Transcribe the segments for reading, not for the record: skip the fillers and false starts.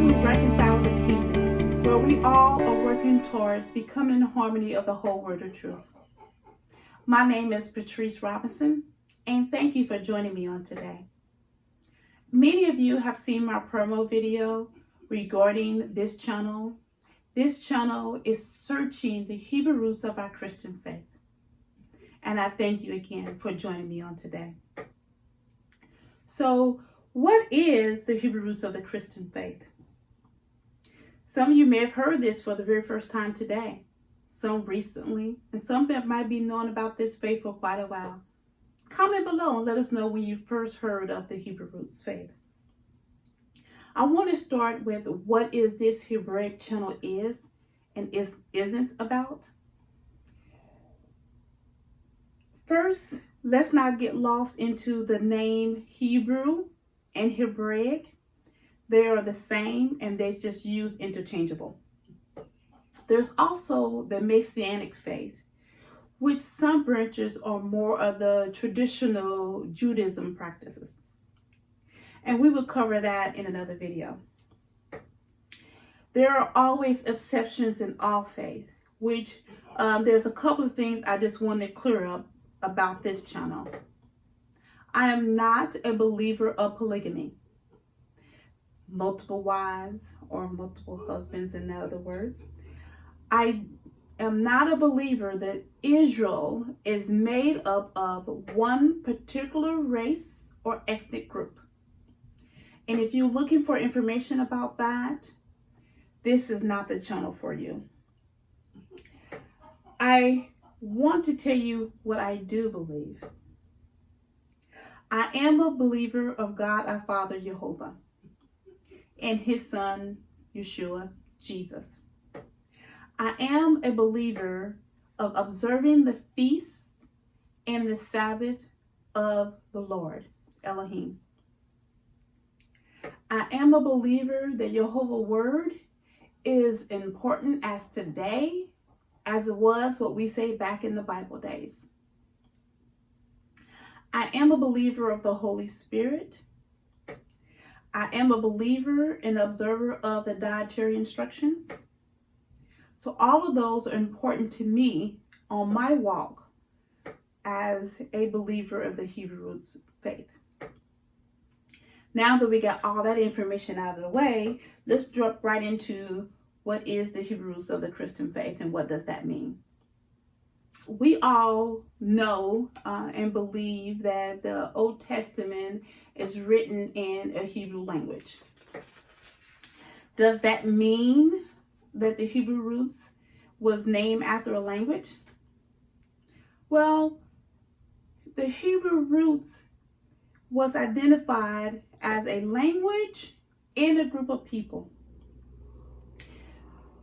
to Reconcile the Kingdom, where we all are working towards becoming in harmony of the whole word of truth. My name is Patrice Robinson, and thank you for joining me on today. Many of you have seen my promo video regarding this channel. This channel is searching the Hebrew roots of our Christian faith. And I thank you again for joining me on today. So, what is the Hebrew roots of the Christian faith? Some of you may have heard this for the very first time today, some recently, and some that might be known about this faith for quite a while. Comment below and let us know when you first heard of the Hebrew roots faith. I want to start with what is this Hebraic channel is and isn't about. First, let's not get lost into the name Hebrew and Hebraic. They are the same and they're just used interchangeable. There's also the Messianic faith, which some branches are more of the traditional Judaism practices. And we will cover that in another video. There are always exceptions in all faith, which there's a couple of things I just want to clear up about this channel. I am not a believer of polygamy, multiple wives or multiple husbands, in other words. I am not a believer that Israel is made up of one particular race or ethnic group. And if you're looking for information about that, this is not the channel for you. I want to tell you what I do believe. I am a believer of God our Father Jehovah and his son Yeshua, Jesus. I am a believer of observing the feasts and the Sabbath of the Lord, Elohim. I am a believer that Jehovah's word is important as today as it was what we say back in the Bible days. I am a believer of the Holy Spirit. I am a believer and observer of the dietary instructions. So all of those are important to me on my walk as a believer of the Hebrew roots faith. Now that we got all that information out of the way, let's jump right into what is the Hebrew roots of the Christian faith and what does that mean? We all know and believe that the Old Testament is written in a Hebrew language. Does that mean that the Hebrew roots was named after a language? Well, the Hebrew roots was identified as a language and a group of people.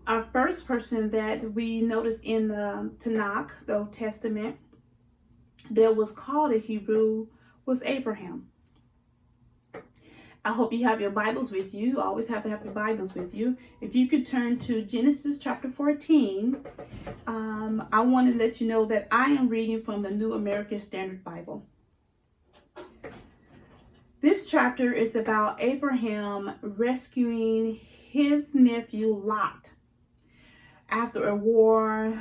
Our first person that we notice in the Tanakh, the Old Testament, that was called a Hebrew was Abraham. I hope you have your Bibles with you. You always have to have your Bibles with you. If you could turn to Genesis chapter 14, I want to let you know that I am reading from the New American Standard Bible. This chapter is about Abraham rescuing his nephew Lot after a war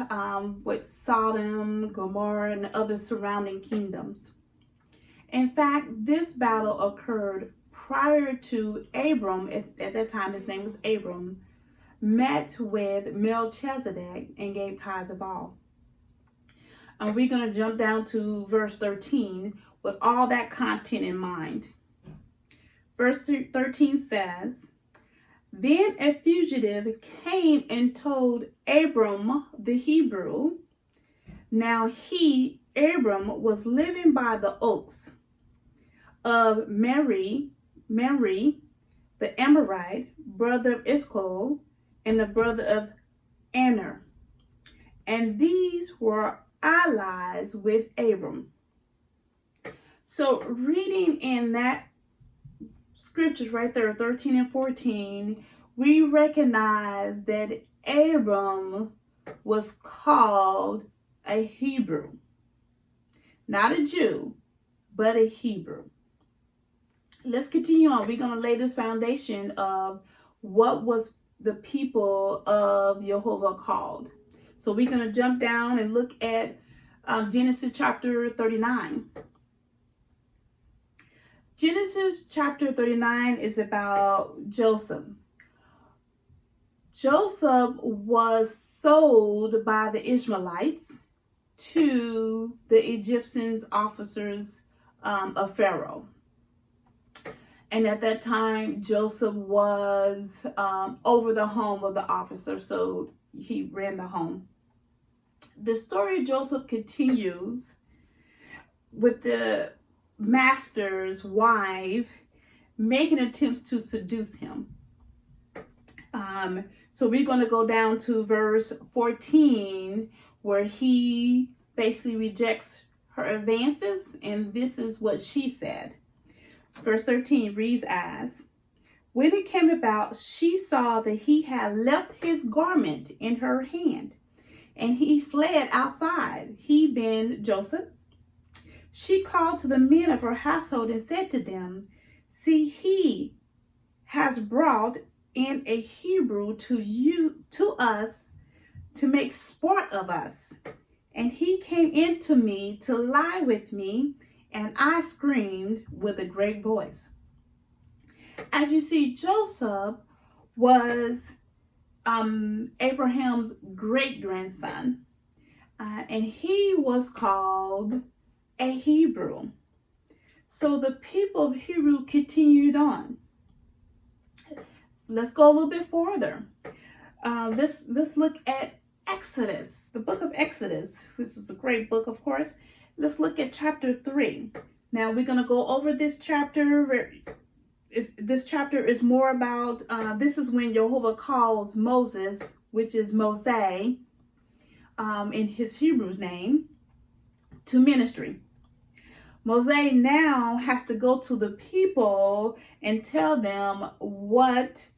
with Sodom, Gomorrah, and other surrounding kingdoms. In fact, this battle occurred prior to Abram, at that time his name was Abram, met with Melchizedek and gave tithes of all. And we're going to jump down to verse 13 with all that content in mind. Verse 13 says, "Then a fugitive came and told Abram the Hebrew. Now Abram, was living by the oaks of Mamre, the Amorite, brother of Eshcol, and the brother of Aner. And these were allies with Abram." So reading in that scriptures right there, 13 and 14, we recognize that Abram was called a Hebrew. Not a Jew, but a Hebrew. Let's continue on. We're going to lay this foundation of what was the people of Jehovah called? So we're going to jump down and look at Genesis chapter 39. Genesis chapter 39 is about Joseph. Joseph was sold by the Ishmaelites to the Egyptian officers of Pharaoh. And at that time, Joseph was over the home of the officer, so he ran the home. The story of Joseph continues with the master's wife making attempts to seduce him. So we're going to go down to verse 14, where he basically rejects her advances, and this is what she said. Verse 13 reads as, when it came about, she saw that he had left his garment in her hand, and he fled outside, he being Joseph. She called to the men of her household and said to them, see, he has brought in a Hebrew to us to make sport of us. And he came in to me to lie with me, and I screamed with a great voice. As you see, Joseph was Abraham's great-grandson, and he was called a Hebrew. So the people of Hebrew continued on. Let's go a little bit further. Let's look at Exodus, the book of Exodus, which is a great book, of course. Let's look at chapter 3. Now we're going to go over this chapter. This chapter is more about, this is when Jehovah calls Moses, which is Mose, in his Hebrew name, to ministry. Mose now has to go to the people and tell them what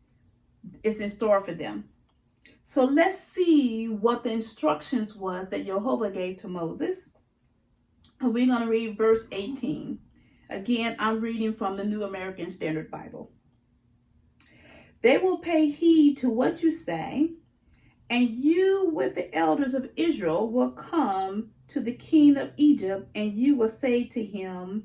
is in store for them. So let's see what the instructions was that Jehovah gave to Moses. We're going to read verse 18. Again, I'm reading from the New American Standard Bible. They will pay heed to what you say, and you with the elders of Israel will come to the king of Egypt, and you will say to him,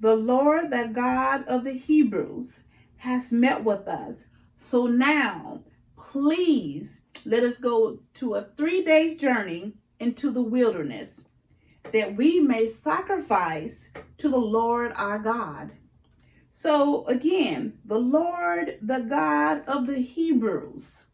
the Lord, the God of the Hebrews, has met with us. So now, please let us go to a 3 days journey into the wilderness, that we may sacrifice to the Lord our God. So again, the Lord, the God of the Hebrews.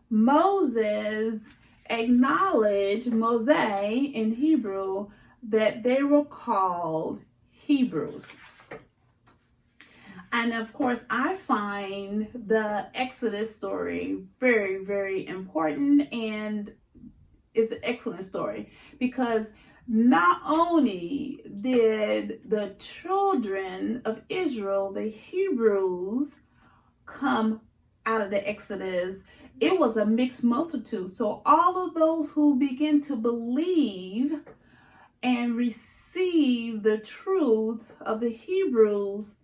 Moses acknowledged Mose in Hebrew that they were called Hebrews. And of course, I find the Exodus story very, very important, and it's an excellent story because not only did the children of Israel, the Hebrews, come out of the Exodus, it was a mixed multitude. So all of those who begin to believe and receive the truth of the Hebrews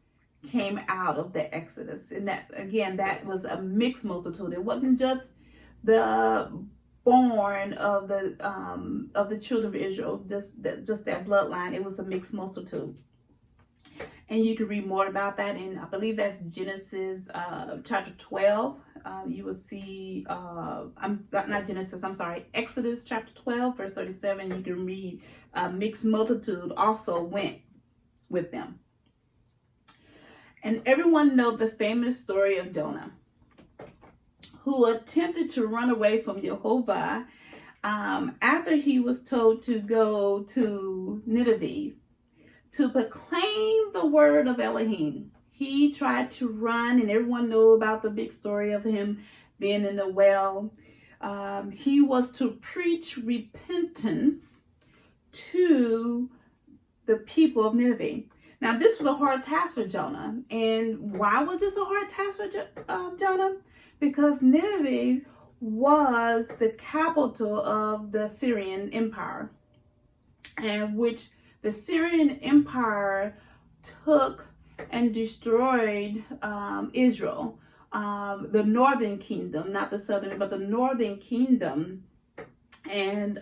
came out of the Exodus. And that, again, that was a mixed multitude. It wasn't just the born of the children of Israel, just that bloodline. It was a mixed multitude. And you can read more about that in, I believe that's Genesis chapter 12. You will see, Exodus chapter 12, verse 37. You can read mixed multitude also went with them. And everyone knows the famous story of Jonah, who attempted to run away from Jehovah after he was told to go to Nineveh to proclaim the word of Elohim. He tried to run, and everyone knew about the big story of him being in the well. He was to preach repentance to the people of Nineveh. Now, this was a hard task for Jonah. And why was this a hard task for Jonah? Because Nineveh was the capital of the Syrian Empire, and which the Syrian Empire took and destroyed Israel the northern kingdom, not the southern, but the northern kingdom. And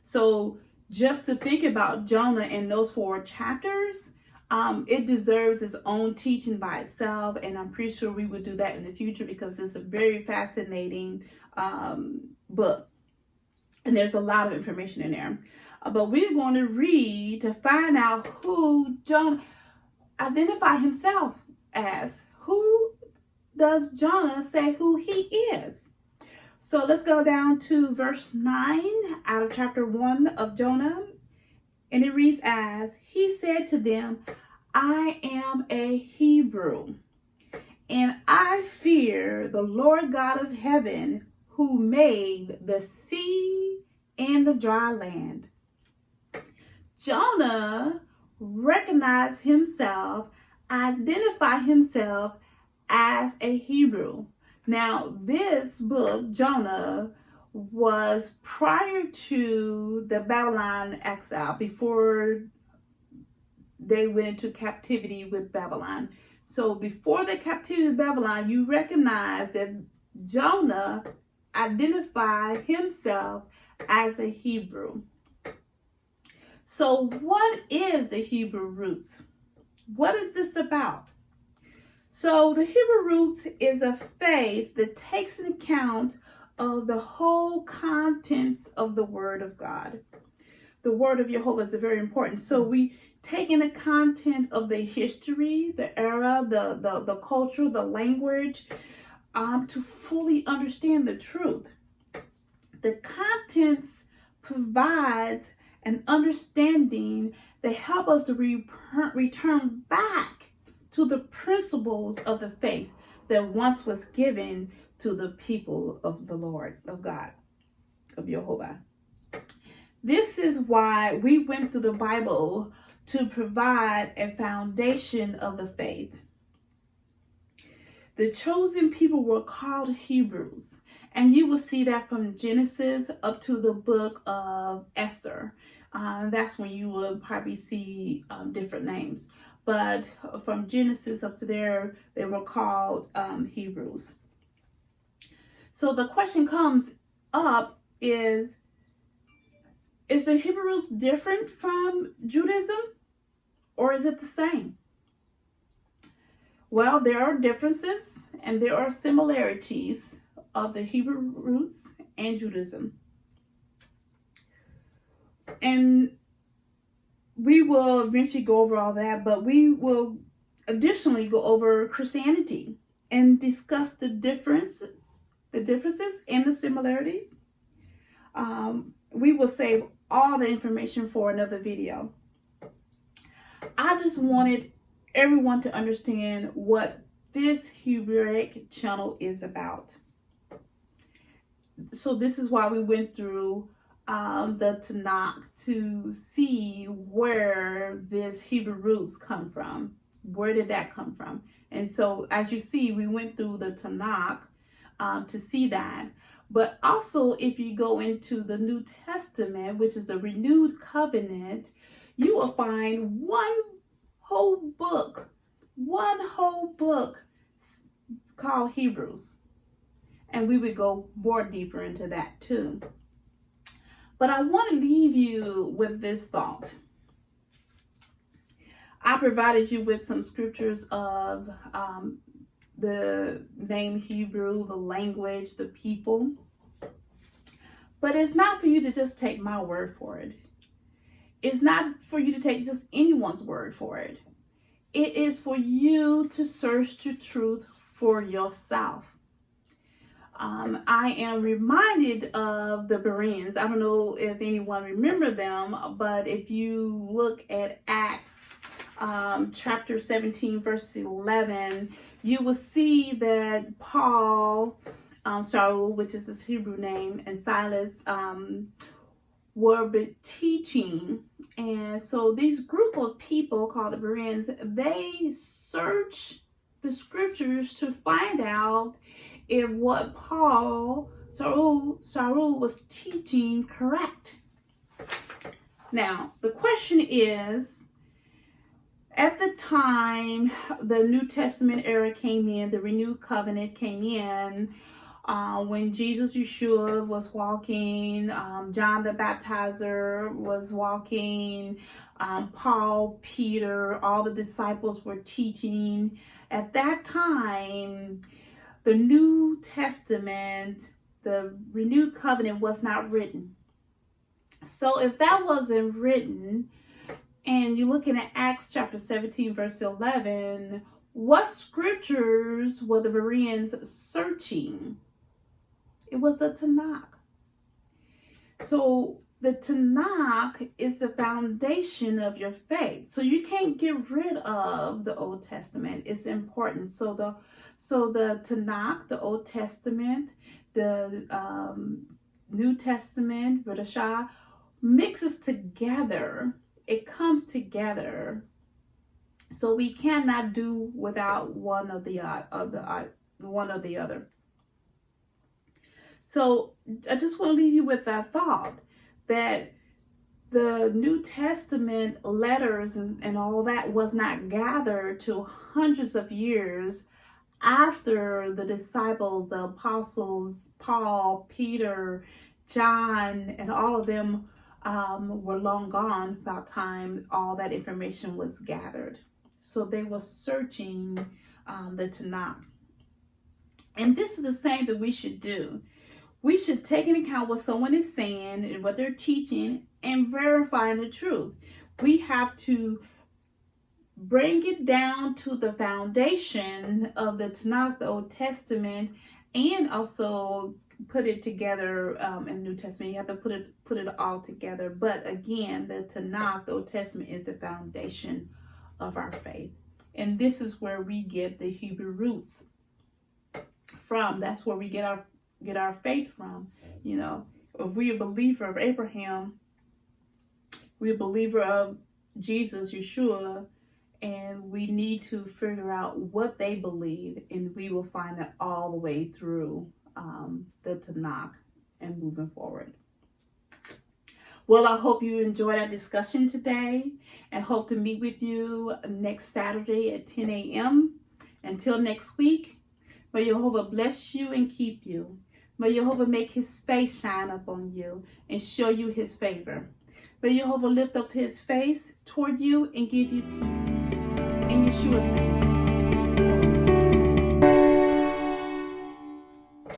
so just to think about Jonah in those 4 chapters, it deserves its own teaching by itself, and I'm pretty sure we would do that in the future because it's a very fascinating book, and there's a lot of information in there. But we're going to read to find out who Jonah identified himself as. Who does Jonah say who he is? So let's go down to verse 9 out of chapter 1 of Jonah. And it reads as, he said to them, I am a Hebrew, and I fear the Lord God of heaven, who made the sea and the dry land. Jonah recognized himself, identified himself as a Hebrew. Now, this book, Jonah, was prior to the Babylon exile, before they went into captivity with Babylon. So before the captivity of Babylon, you recognize that Jonah identified himself as a Hebrew. So what is the Hebrew roots? What is this about? So the Hebrew roots is a faith that takes into account of the whole contents of the Word of God. The Word of Jehovah is very important. So we take in the content of the history, the era, the culture, the language, to fully understand the truth. The contents provides an understanding that help us to return back to the principles of the faith that once was given to the people of the Lord, of God, of Jehovah. This is why we went through the Bible to provide a foundation of the faith. The chosen people were called Hebrews, and you will see that from Genesis up to the book of Esther. That's when you will probably see different names. But from Genesis up to there, they were called Hebrews. So the question comes up is the Hebrews different from Judaism, or is it the same? Well, there are differences and there are similarities of the Hebrew roots and Judaism. And we will eventually go over all that, but we will additionally go over Christianity and discuss the differences and the similarities. We will save all the information for another video. I just wanted everyone to understand what this Hebraic channel is about. So this is why we went through the Tanakh to see where this Hebrew roots come from. Where did that come from? And so as you see, we went through the Tanakh to see that. But also, if you go into the New Testament, which is the renewed covenant, you will find one whole book called Hebrews. And we would go more deeper into that too. But I want to leave you with this thought. I provided you with some scriptures of the name Hebrew, the language, the people. But it's not for you to just take my word for it. It's not for you to take just anyone's word for it. It is for you to search the truth for yourself. I am reminded of the Bereans. I don't know if anyone remember them, but if you look at Acts chapter 17, verse 11, you will see that Paul, Saul, which is his Hebrew name, and Silas were teaching. And so these group of people called the Bereans, they search the scriptures to find out if what Saul was teaching correct. Now, the question is, At the time the New Testament era came in, the renewed covenant came in, when Jesus Yeshua was walking, John the Baptizer was walking, Paul, Peter, all the disciples were teaching. At that time, the New Testament, the renewed covenant, was not written. So if that wasn't written, and you're looking at Acts chapter 17, verse 11, what scriptures were the Bereans searching? It was the Tanakh. So the Tanakh is the foundation of your faith. So you can't get rid of the Old Testament. It's important. So the Tanakh, the Old Testament, the New Testament, Reconcile, mixes together. It comes together. So we cannot do without one or the other. So I just want to leave you with that thought that the New Testament letters and all that was not gathered till hundreds of years after the disciples, the apostles, Paul, Peter, John, and all of them were long gone by the time all that information was gathered. So they were searching the Tanakh. And this is the same that we should do. We should take into account what someone is saying and what they're teaching and verifying the truth. We have to bring it down to the foundation of the Tanakh, the Old Testament, and also put it together in the New Testament. You have to put it all together. But again, the Tanakh, the Old Testament, is the foundation of our faith. And this is where we get the Hebrew roots from. That's where we get our faith from. You know, if we're a believer of Abraham, we're a believer of Jesus, Yeshua, and we need to figure out what they believe, and we will find that all the way through the Tanakh and moving forward. Well, I hope you enjoyed our discussion today and hope to meet with you next Saturday at 10 a.m. Until next week, may Jehovah bless you and keep you. May Jehovah make his face shine upon you and show you his favor. May Jehovah lift up his face toward you and give you peace. In Yeshua's name.